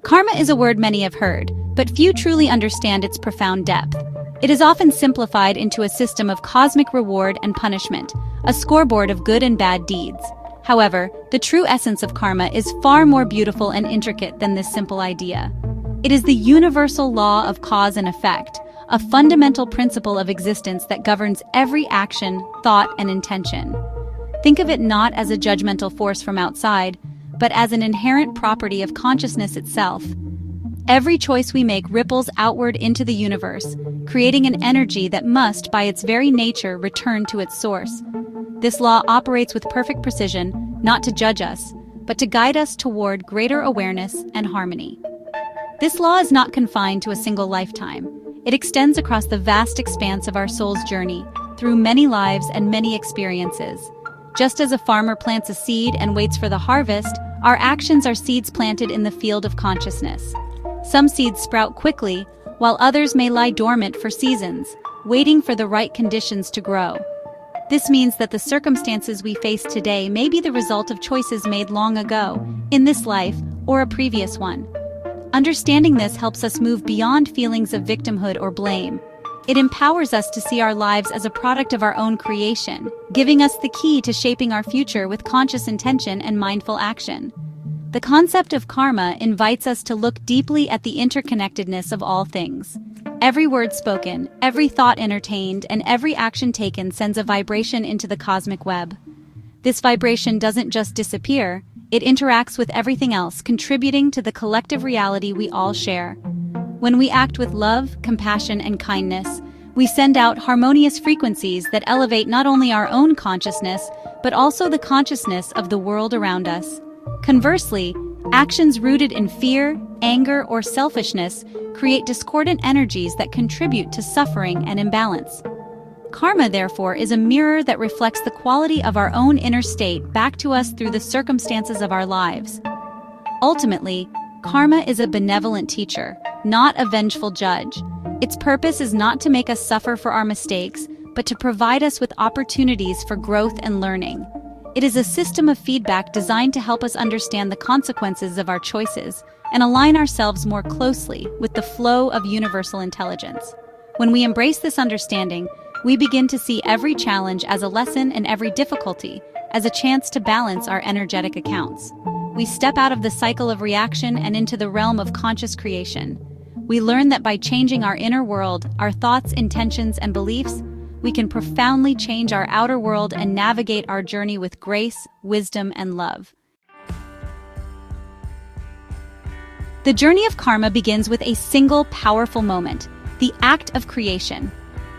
Karma is a word many have heard, but few truly understand its profound depth. It is often simplified into a system of cosmic reward and punishment, a scoreboard of good and bad deeds. However, the true essence of karma is far more beautiful and intricate than this simple idea. It is the universal law of cause and effect, a fundamental principle of existence that governs every action, thought, and intention. Think of it not as a judgmental force from outside, but as an inherent property of consciousness itself. Every choice we make ripples outward into the universe, creating an energy that must, by its very nature, return to its source. This law operates with perfect precision, not to judge us, but to guide us toward greater awareness and harmony. This law is not confined to a single lifetime. It extends across the vast expanse of our soul's journey, through many lives and many experiences. Just as a farmer plants a seed and waits for the harvest, our actions are seeds planted in the field of consciousness. Some seeds sprout quickly, while others may lie dormant for seasons, waiting for the right conditions to grow. This means that the circumstances we face today may be the result of choices made long ago, in this life or a previous one. Understanding this helps us move beyond feelings of victimhood or blame. It empowers us to see our lives as a product of our own creation, giving us the key to shaping our future with conscious intention and mindful action. The concept of karma invites us to look deeply at the interconnectedness of all things. Every word spoken, every thought entertained, and every action taken sends a vibration into the cosmic web. This vibration doesn't just disappear, it interacts with everything else, contributing to the collective reality we all share. When we act with love, compassion, and kindness, we send out harmonious frequencies that elevate not only our own consciousness, but also the consciousness of the world around us. Conversely, actions rooted in fear, anger, or selfishness create discordant energies that contribute to suffering and imbalance. Karma, therefore, is a mirror that reflects the quality of our own inner state back to us through the circumstances of our lives. Ultimately, karma is a benevolent teacher, not a vengeful judge. Its purpose is not to make us suffer for our mistakes, but to provide us with opportunities for growth and learning. It is a system of feedback designed to help us understand the consequences of our choices and align ourselves more closely with the flow of universal intelligence. When we embrace this understanding, we begin to see every challenge as a lesson and every difficulty as a chance to balance our energetic accounts. We step out of the cycle of reaction and into the realm of conscious creation. We learn that by changing our inner world, our thoughts, intentions, and beliefs, we can profoundly change our outer world and navigate our journey with grace, wisdom, and love. The journey of karma begins with a single powerful moment, the act of creation.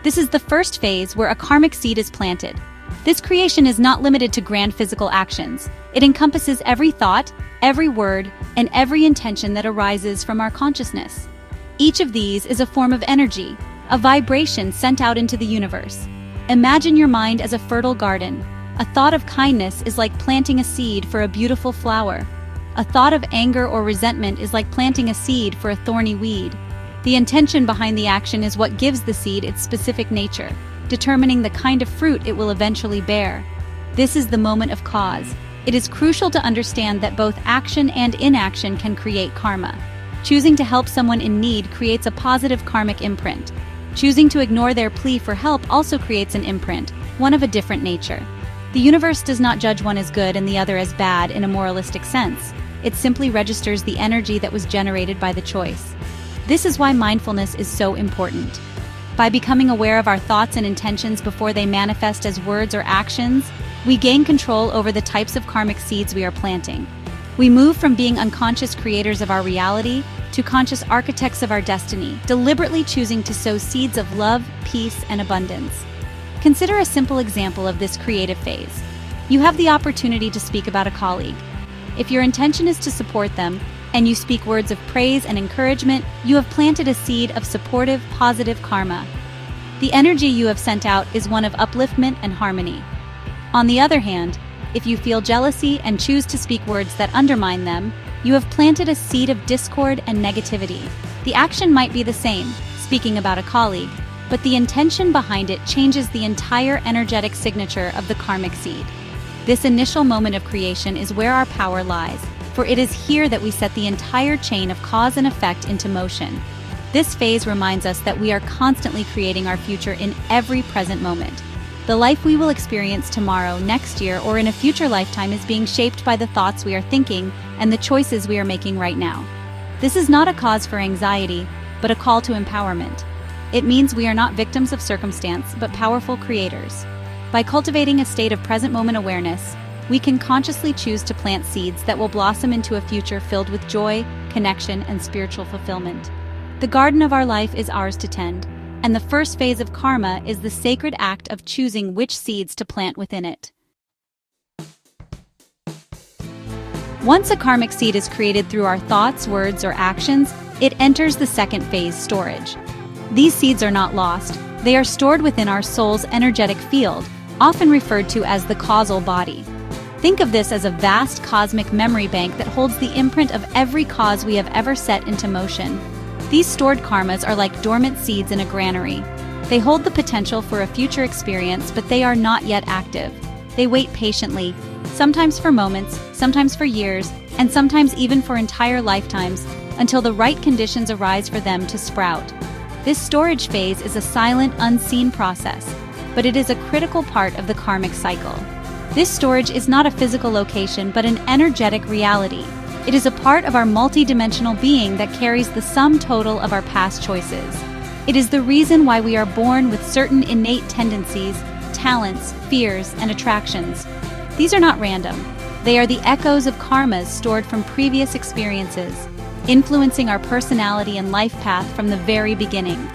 This is the first phase where a karmic seed is planted. This creation is not limited to grand physical actions. It encompasses every thought, every word, and every intention that arises from our consciousness. Each of these is a form of energy, a vibration sent out into the universe. Imagine your mind as a fertile garden. A thought of kindness is like planting a seed for a beautiful flower. A thought of anger or resentment is like planting a seed for a thorny weed. The intention behind the action is what gives the seed its specific nature, determining the kind of fruit it will eventually bear. This is the moment of cause. It is crucial to understand that both action and inaction can create karma. Choosing to help someone in need creates a positive karmic imprint. Choosing to ignore their plea for help also creates an imprint, one of a different nature. The universe does not judge one as good and the other as bad in a moralistic sense. It simply registers the energy that was generated by the choice. This is why mindfulness is so important. By becoming aware of our thoughts and intentions before they manifest as words or actions, we gain control over the types of karmic seeds we are planting. We move from being unconscious creators of our reality to conscious architects of our destiny, deliberately choosing to sow seeds of love, peace, and abundance. Consider a simple example of this creative phase. You have the opportunity to speak about a colleague. If your intention is to support them, and you speak words of praise and encouragement, you have planted a seed of supportive, positive karma. The energy you have sent out is one of upliftment and harmony. On the other hand, if you feel jealousy and choose to speak words that undermine them, you have planted a seed of discord and negativity. The action might be the same, speaking about a colleague, but the intention behind it changes the entire energetic signature of the karmic seed. This initial moment of creation is where our power lies. for it is here that we set the entire chain of cause and effect into motion. This phase reminds us that we are constantly creating our future in every present moment. The life we will experience tomorrow, next year, or in a future lifetime is being shaped by the thoughts we are thinking and the choices we are making right now. This is not a cause for anxiety, but a call to empowerment. It means we are not victims of circumstance, but powerful creators. By cultivating a state of present moment awareness, we can consciously choose to plant seeds that will blossom into a future filled with joy, connection, and spiritual fulfillment. The garden of our life is ours to tend, and the first phase of karma is the sacred act of choosing which seeds to plant within it. Once a karmic seed is created through our thoughts, words, or actions, it enters the second phase, storage. These seeds are not lost. They are stored within our soul's energetic field, often referred to as the causal body. Think of this as a vast cosmic memory bank that holds the imprint of every cause we have ever set into motion. These stored karmas are like dormant seeds in a granary. They hold the potential for a future experience, but they are not yet active. They wait patiently, sometimes for moments, sometimes for years, and sometimes even for entire lifetimes, until the right conditions arise for them to sprout. This storage phase is a silent, unseen process, but it is a critical part of the karmic cycle. This storage is not a physical location, but an energetic reality. It is a part of our multidimensional being that carries the sum total of our past choices. It is the reason why we are born with certain innate tendencies, talents, fears, and attractions. These are not random. They are the echoes of karmas stored from previous experiences, influencing our personality and life path from the very beginning.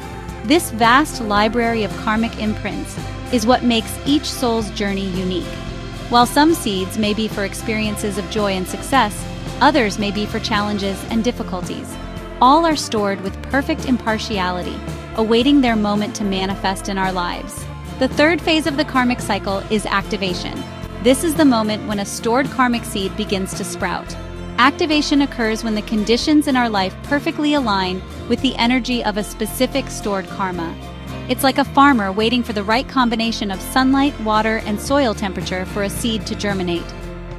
This vast library of karmic imprints is what makes each soul's journey unique. While some seeds may be for experiences of joy and success, others may be for challenges and difficulties. All are stored with perfect impartiality, awaiting their moment to manifest in our lives. The third phase of the karmic cycle is activation. This is the moment when a stored karmic seed begins to sprout. Activation occurs when the conditions in our life perfectly align with the energy of a specific stored karma. It's like a farmer waiting for the right combination of sunlight, water, and soil temperature for a seed to germinate.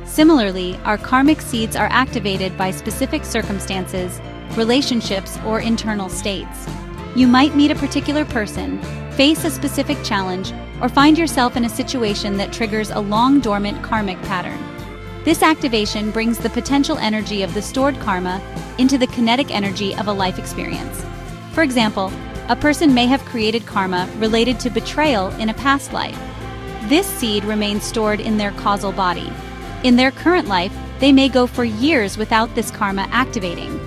Similarly, our karmic seeds are activated by specific circumstances, relationships, or internal states. You might meet a particular person, face a specific challenge, or find yourself in a situation that triggers a long-dormant karmic pattern. This activation brings the potential energy of the stored karma into the kinetic energy of a life experience. For example, a person may have created karma related to betrayal in a past life. This seed remains stored in their causal body. In their current life, they may go for years without this karma activating.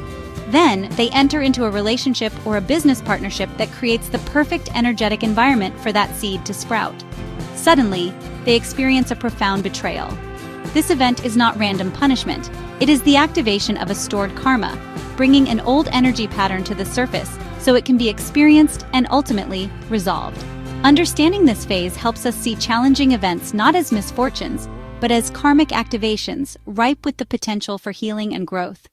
Then, they enter into a relationship or a business partnership that creates the perfect energetic environment for that seed to sprout. Suddenly, they experience a profound betrayal. This event is not random punishment. It is the activation of a stored karma, bringing an old energy pattern to the surface so it can be experienced and ultimately resolved. Understanding this phase helps us see challenging events not as misfortunes, but as karmic activations ripe with the potential for healing and growth.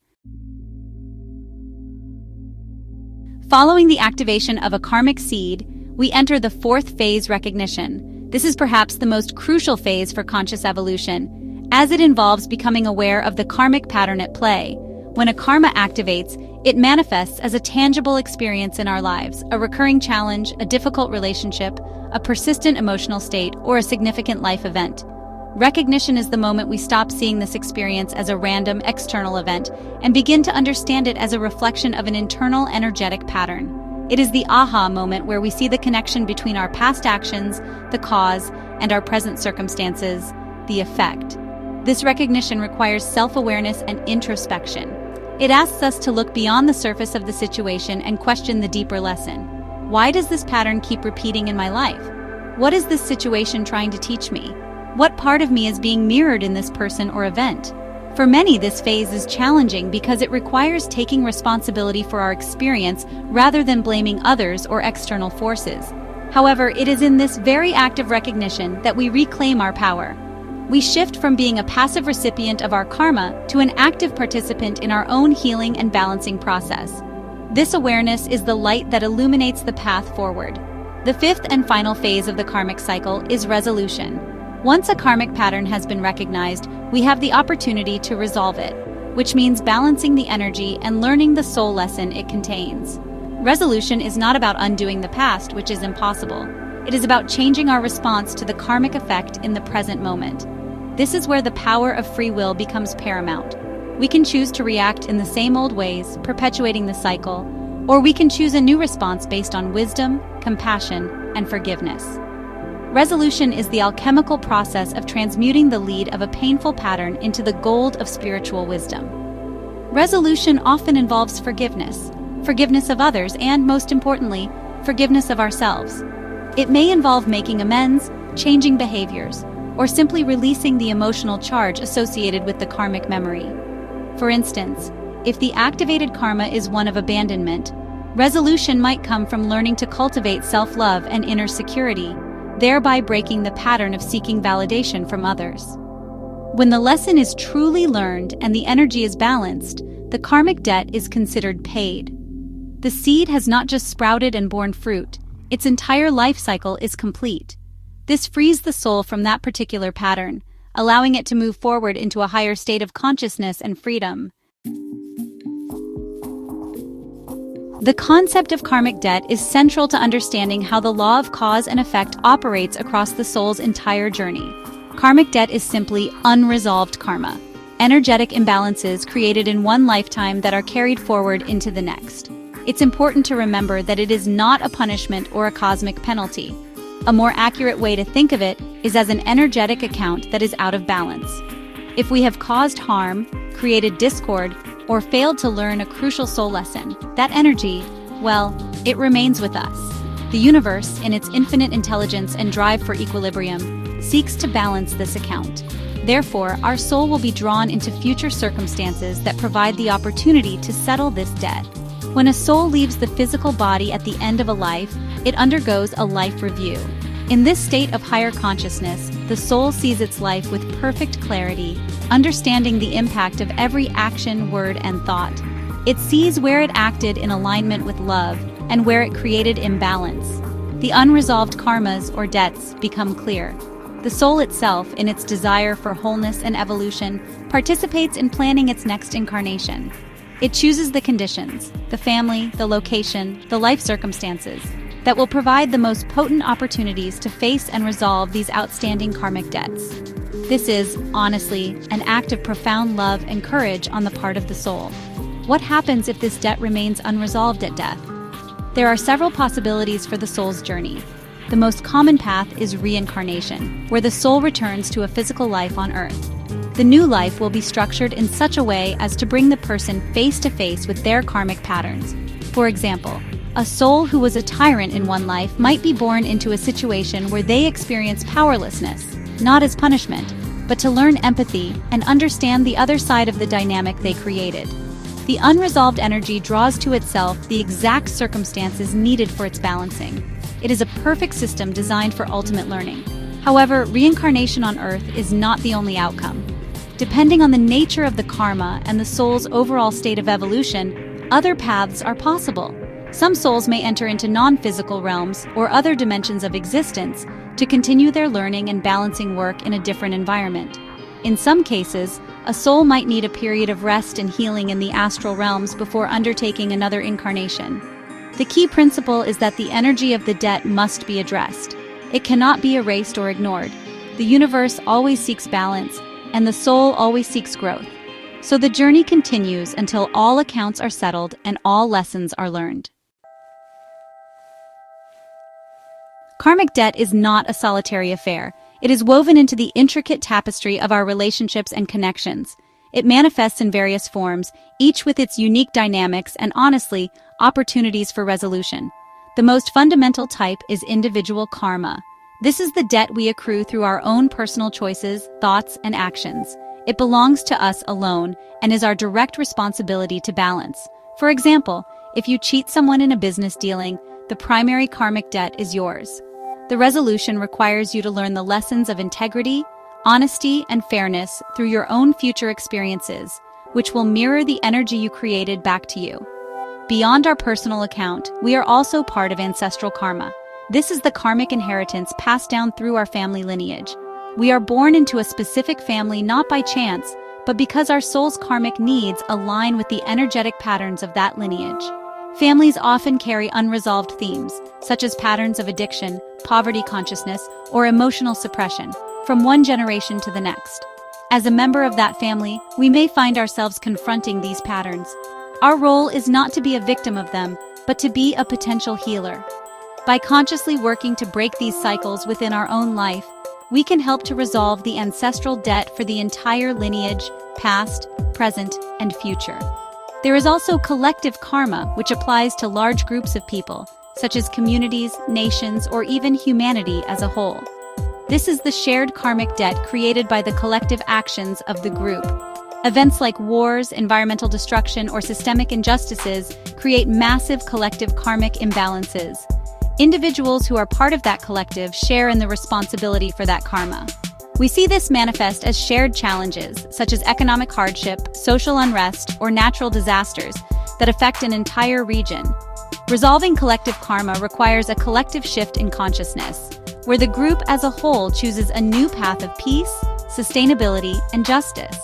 Following the activation of a karmic seed, we enter the fourth phase, recognition. This is perhaps the most crucial phase for conscious evolution, as it involves becoming aware of the karmic pattern at play. When a karma activates, it manifests as a tangible experience in our lives, a recurring challenge, a difficult relationship, a persistent emotional state, or a significant life event. Recognition is the moment we stop seeing this experience as a random external event and begin to understand it as a reflection of an internal energetic pattern. It is the aha moment where we see the connection between our past actions, the cause, and our present circumstances, the effect. This recognition requires self-awareness and introspection. It asks us to look beyond the surface of the situation and question the deeper lesson. Why does this pattern keep repeating in my life? What is this situation trying to teach me? What part of me is being mirrored in this person or event? For many, this phase is challenging because it requires taking responsibility for our experience rather than blaming others or external forces. However, it is in this very act of recognition that we reclaim our power. We shift from being a passive recipient of our karma to an active participant in our own healing and balancing process. This awareness is the light that illuminates the path forward. The fifth and final phase of the karmic cycle is resolution. Once a karmic pattern has been recognized, we have the opportunity to resolve it. which means balancing the energy and learning the soul lesson it contains. Resolution is not about undoing the past, which is impossible. It is about changing our response to the karmic effect in the present moment. This is where the power of free will becomes paramount. We can choose to react in the same old ways, perpetuating the cycle, or we can choose a new response based on wisdom, compassion, and forgiveness. Resolution is the alchemical process of transmuting the lead of a painful pattern into the gold of spiritual wisdom. Resolution often involves forgiveness of others, and, most importantly, forgiveness of ourselves. It may involve making amends, changing behaviors, or simply releasing the emotional charge associated with the karmic memory. For instance, if the activated karma is one of abandonment, resolution might come from learning to cultivate self-love and inner security, thereby breaking the pattern of seeking validation from others. When the lesson is truly learned and the energy is balanced, the karmic debt is considered paid. The seed has not just sprouted and borne fruit, its entire life cycle is complete. This frees the soul from that particular pattern, allowing it to move forward into a higher state of consciousness and freedom. The concept of karmic debt is central to understanding how the law of cause and effect operates across the soul's entire journey. Karmic debt is simply unresolved karma, energetic imbalances created in one lifetime that are carried forward into the next. It's important to remember that it is not a punishment or a cosmic penalty. A more accurate way to think of it is as an energetic account that is out of balance. If we have caused harm, created discord, or failed to learn a crucial soul lesson, that energy, well, it remains with us. The universe, in its infinite intelligence and drive for equilibrium, seeks to balance this account. Therefore, our soul will be drawn into future circumstances that provide the opportunity to settle this debt. When a soul leaves the physical body at the end of a life, it undergoes a life review. In this state of higher consciousness, the soul sees its life with perfect clarity, understanding the impact of every action, word, and thought. It sees where it acted in alignment with love and where it created imbalance. The unresolved karmas or debts become clear. The soul itself, in its desire for wholeness and evolution, participates in planning its next incarnation. It chooses the conditions, the family, the location, the life circumstances that will provide the most potent opportunities to face and resolve these outstanding karmic debts. This is, honestly, an act of profound love and courage on the part of the soul. What happens if this debt remains unresolved at death? There are several possibilities for the soul's journey. The most common path is reincarnation, where the soul returns to a physical life on Earth. The new life will be structured in such a way as to bring the person face to face with their karmic patterns. For example, a soul who was a tyrant in one life might be born into a situation where they experience powerlessness, not as punishment, but to learn empathy and understand the other side of the dynamic they created. The unresolved energy draws to itself the exact circumstances needed for its balancing. It is a perfect system designed for ultimate learning. However, reincarnation on Earth is not the only outcome. Depending on the nature of the karma and the soul's overall state of evolution, other paths are possible. Some souls may enter into non-physical realms or other dimensions of existence to continue their learning and balancing work in a different environment. In some cases, a soul might need a period of rest and healing in the astral realms before undertaking another incarnation. The key principle is that the energy of the debt must be addressed. It cannot be erased or ignored. The universe always seeks balance, and the soul always seeks growth. So the journey continues until all accounts are settled and all lessons are learned. Karmic debt is not a solitary affair. It is woven into the intricate tapestry of our relationships and connections. It manifests in various forms, each with its unique dynamics and, honestly, opportunities for resolution. The most fundamental type is individual karma. This is the debt we accrue through our own personal choices, thoughts, and actions. It belongs to us alone and is our direct responsibility to balance. For example, if you cheat someone in a business dealing, the primary karmic debt is yours. The resolution requires you to learn the lessons of integrity, honesty, and fairness through your own future experiences, which will mirror the energy you created back to you. Beyond our personal account, we are also part of ancestral karma. This is the karmic inheritance passed down through our family lineage. We are born into a specific family not by chance, but because our soul's karmic needs align with the energetic patterns of that lineage. Families often carry unresolved themes, such as patterns of addiction, poverty consciousness, or emotional suppression, from one generation to the next. As a member of that family, we may find ourselves confronting these patterns. Our role is not to be a victim of them, but to be a potential healer. By consciously working to break these cycles within our own life, we can help to resolve the ancestral debt for the entire lineage, past, present, and future. There is also collective karma, which applies to large groups of people, such as communities, nations, or even humanity as a whole. This is the shared karmic debt created by the collective actions of the group. Events like wars, environmental destruction, or systemic injustices create massive collective karmic imbalances. Individuals who are part of that collective share in the responsibility for that karma. We see this manifest as shared challenges, such as economic hardship, social unrest, or natural disasters that affect an entire region. Resolving collective karma requires a collective shift in consciousness, where the group as a whole chooses a new path of peace, sustainability, and justice.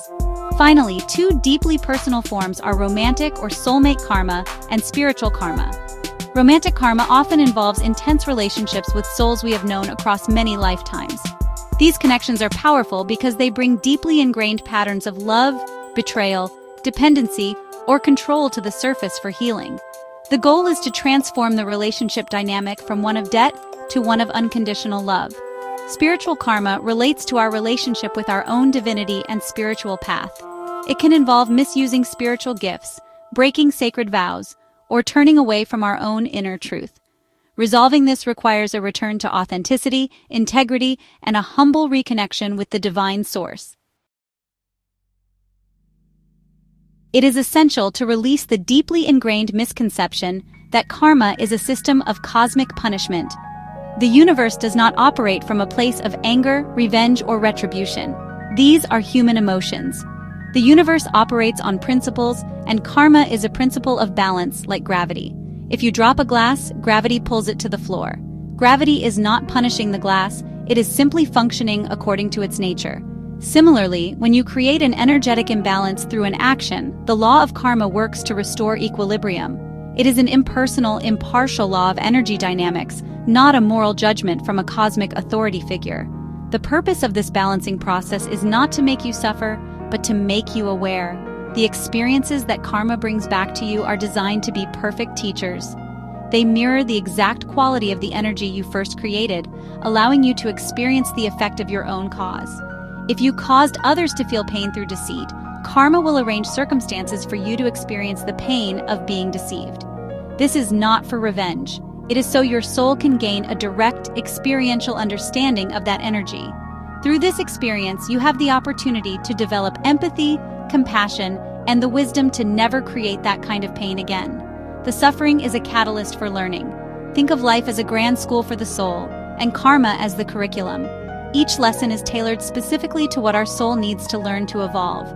Finally, two deeply personal forms are romantic or soulmate karma and spiritual karma. Romantic karma often involves intense relationships with souls we have known across many lifetimes. These connections are powerful because they bring deeply ingrained patterns of love, betrayal, dependency, or control to the surface for healing. The goal is to transform the relationship dynamic from one of debt to one of unconditional love. Spiritual karma relates to our relationship with our own divinity and spiritual path. It can involve misusing spiritual gifts, breaking sacred vows, or turning away from our own inner truth. Resolving this requires a return to authenticity, integrity, and a humble reconnection with the divine source. It is essential to release the deeply ingrained misconception that karma is a system of cosmic punishment. The universe does not operate from a place of anger, revenge, or retribution. These are human emotions. The universe operates on principles, and karma is a principle of balance like gravity. If you drop a glass, gravity pulls it to the floor. Gravity is not punishing the glass, it is simply functioning according to its nature. Similarly, when you create an energetic imbalance through an action, the law of karma works to restore equilibrium. It is an impersonal, impartial law of energy dynamics, not a moral judgment from a cosmic authority figure. The purpose of this balancing process is not to make you suffer, but to make you aware. The experiences that karma brings back to you are designed to be perfect teachers. They mirror the exact quality of the energy you first created, allowing you to experience the effect of your own cause. If you caused others to feel pain through deceit, karma will arrange circumstances for you to experience the pain of being deceived. This is not for revenge. It is so your soul can gain a direct, experiential understanding of that energy. Through this experience, you have the opportunity to develop empathy, compassion, and the wisdom to never create that kind of pain again. The suffering is a catalyst for learning. Think of life as a grand school for the soul, and karma as the curriculum. Each lesson is tailored specifically to what our soul needs to learn to evolve.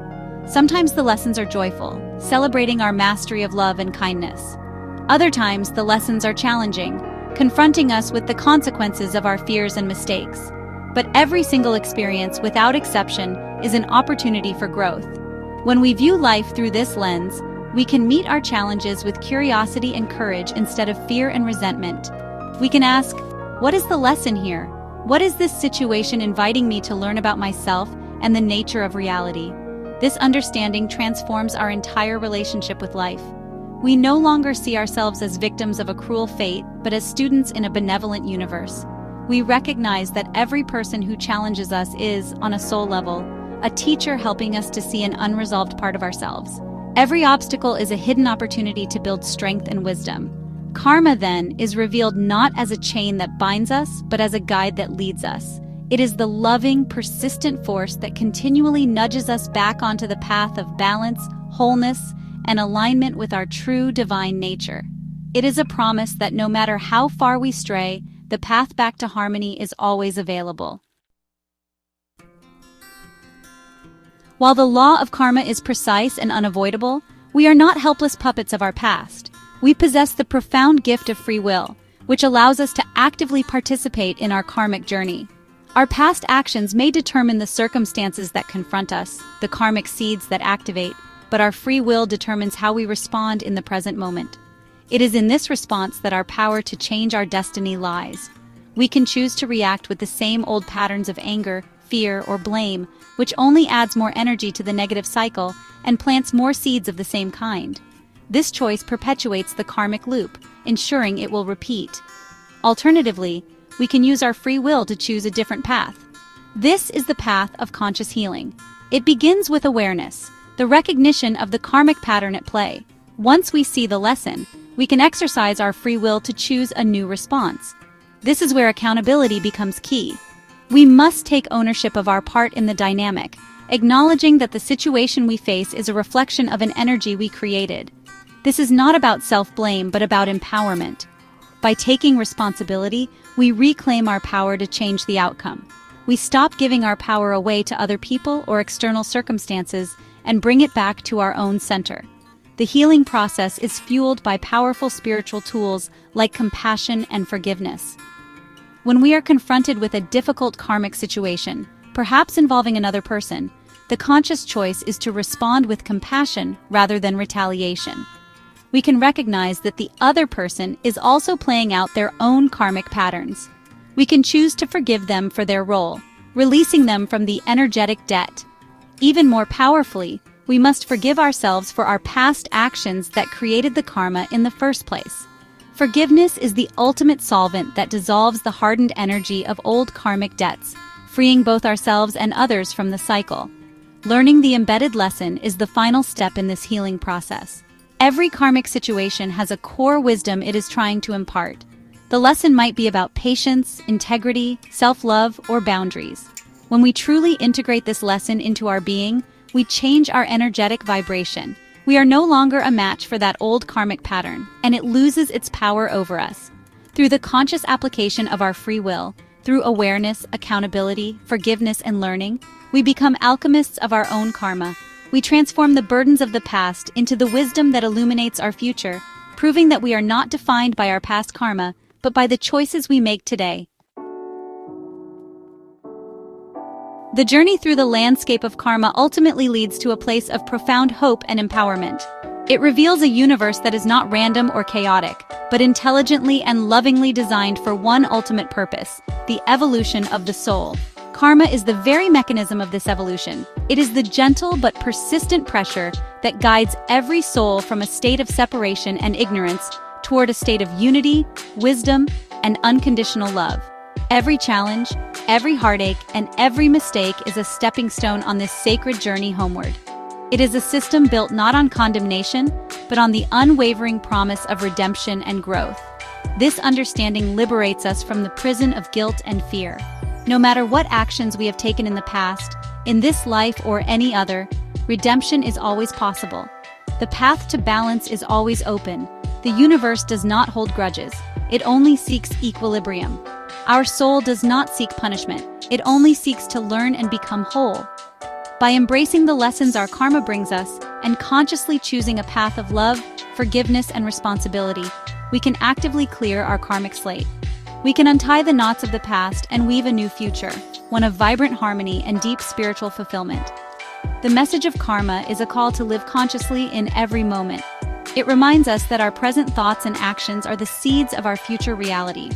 Sometimes the lessons are joyful, celebrating our mastery of love and kindness. Other times, the lessons are challenging, confronting us with the consequences of our fears and mistakes. But every single experience, without exception, is an opportunity for growth. When we view life through this lens, we can meet our challenges with curiosity and courage instead of fear and resentment. We can ask, what is the lesson here? What is this situation inviting me to learn about myself and the nature of reality? This understanding transforms our entire relationship with life. We no longer see ourselves as victims of a cruel fate, but as students in a benevolent universe. We recognize that every person who challenges us is, on a soul level, a teacher helping us to see an unresolved part of ourselves. Every obstacle is a hidden opportunity to build strength and wisdom. Karma, then, is revealed not as a chain that binds us, but as a guide that leads us. It is the loving, persistent force that continually nudges us back onto the path of balance, wholeness, and alignment with our true divine nature. It is a promise that no matter how far we stray, the path back to harmony is always available. While the law of karma is precise and unavoidable, we are not helpless puppets of our past. We possess the profound gift of free will, which allows us to actively participate in our karmic journey. Our past actions may determine the circumstances that confront us, the karmic seeds that activate, but our free will determines how we respond in the present moment. It is in this response that our power to change our destiny lies. We can choose to react with the same old patterns of anger, fear, or blame, which only adds more energy to the negative cycle and plants more seeds of the same kind. This choice perpetuates the karmic loop, ensuring it will repeat. Alternatively, we can use our free will to choose a different path. This is the path of conscious healing. It begins with awareness, the recognition of the karmic pattern at play. Once we see the lesson, we can exercise our free will to choose a new response. This is where accountability becomes key. We must take ownership of our part in the dynamic, acknowledging that the situation we face is a reflection of an energy we created. This is not about self-blame, but about empowerment. By taking responsibility, we reclaim our power to change the outcome. We stop giving our power away to other people or external circumstances and bring it back to our own center. The healing process is fueled by powerful spiritual tools like compassion and forgiveness. When we are confronted with a difficult karmic situation, perhaps involving another person, the conscious choice is to respond with compassion rather than retaliation. We can recognize that the other person is also playing out their own karmic patterns. We can choose to forgive them for their role, releasing them from the energetic debt. Even more powerfully, we must forgive ourselves for our past actions that created the karma in the first place. Forgiveness is the ultimate solvent that dissolves the hardened energy of old karmic debts, freeing both ourselves and others from the cycle. Learning the embedded lesson is the final step in this healing process. Every karmic situation has a core wisdom it is trying to impart. The lesson might be about patience, integrity, self-love, or boundaries. When we truly integrate this lesson into our being, we change our energetic vibration. We are no longer a match for that old karmic pattern, and it loses its power over us. Through the conscious application of our free will, through awareness, accountability, forgiveness, and learning, we become alchemists of our own karma. We transform the burdens of the past into the wisdom that illuminates our future, proving that we are not defined by our past karma, but by the choices we make today. The journey through the landscape of karma ultimately leads to a place of profound hope and empowerment. It reveals a universe that is not random or chaotic, but intelligently and lovingly designed for one ultimate purpose: the evolution of the soul. Karma is the very mechanism of this evolution. It is the gentle but persistent pressure that guides every soul from a state of separation and ignorance toward a state of unity, wisdom, and unconditional love. Every challenge, every heartache, and every mistake is a stepping stone on this sacred journey homeward. It is a system built not on condemnation, but on the unwavering promise of redemption and growth. This understanding liberates us from the prison of guilt and fear. No matter what actions we have taken in the past, in this life or any other, redemption is always possible. The path to balance is always open. The universe does not hold grudges. It only seeks equilibrium. Our soul does not seek punishment. It only seeks to learn and become whole. By embracing the lessons our karma brings us and consciously choosing a path of love, forgiveness, and responsibility, we can actively clear our karmic slate. We can untie the knots of the past and weave a new future, one of vibrant harmony and deep spiritual fulfillment. The message of karma is a call to live consciously in every moment. It reminds us that our present thoughts and actions are the seeds of our future reality.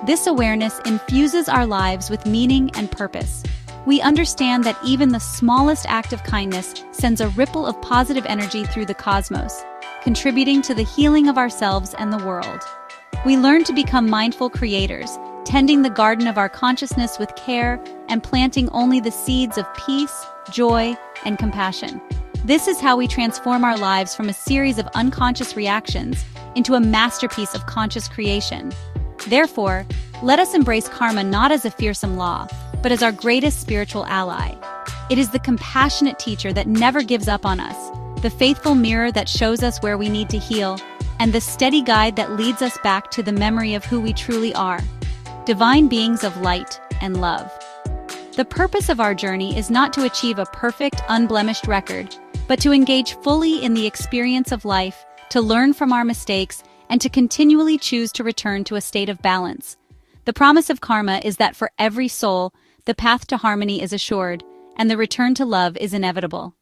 This awareness infuses our lives with meaning and purpose. We understand that even the smallest act of kindness sends a ripple of positive energy through the cosmos, contributing to the healing of ourselves and the world. We learn to become mindful creators, tending the garden of our consciousness with care and planting only the seeds of peace, joy, and compassion. This is how we transform our lives from a series of unconscious reactions into a masterpiece of conscious creation. Therefore, let us embrace karma not as a fearsome law, but as our greatest spiritual ally. It is the compassionate teacher that never gives up on us, the faithful mirror that shows us where we need to heal, and the steady guide that leads us back to the memory of who we truly are, divine beings of light and love. The purpose of our journey is not to achieve a perfect, unblemished record, but to engage fully in the experience of life, to learn from our mistakes, and to continually choose to return to a state of balance. The promise of karma is that for every soul, the path to harmony is assured, and the return to love is inevitable.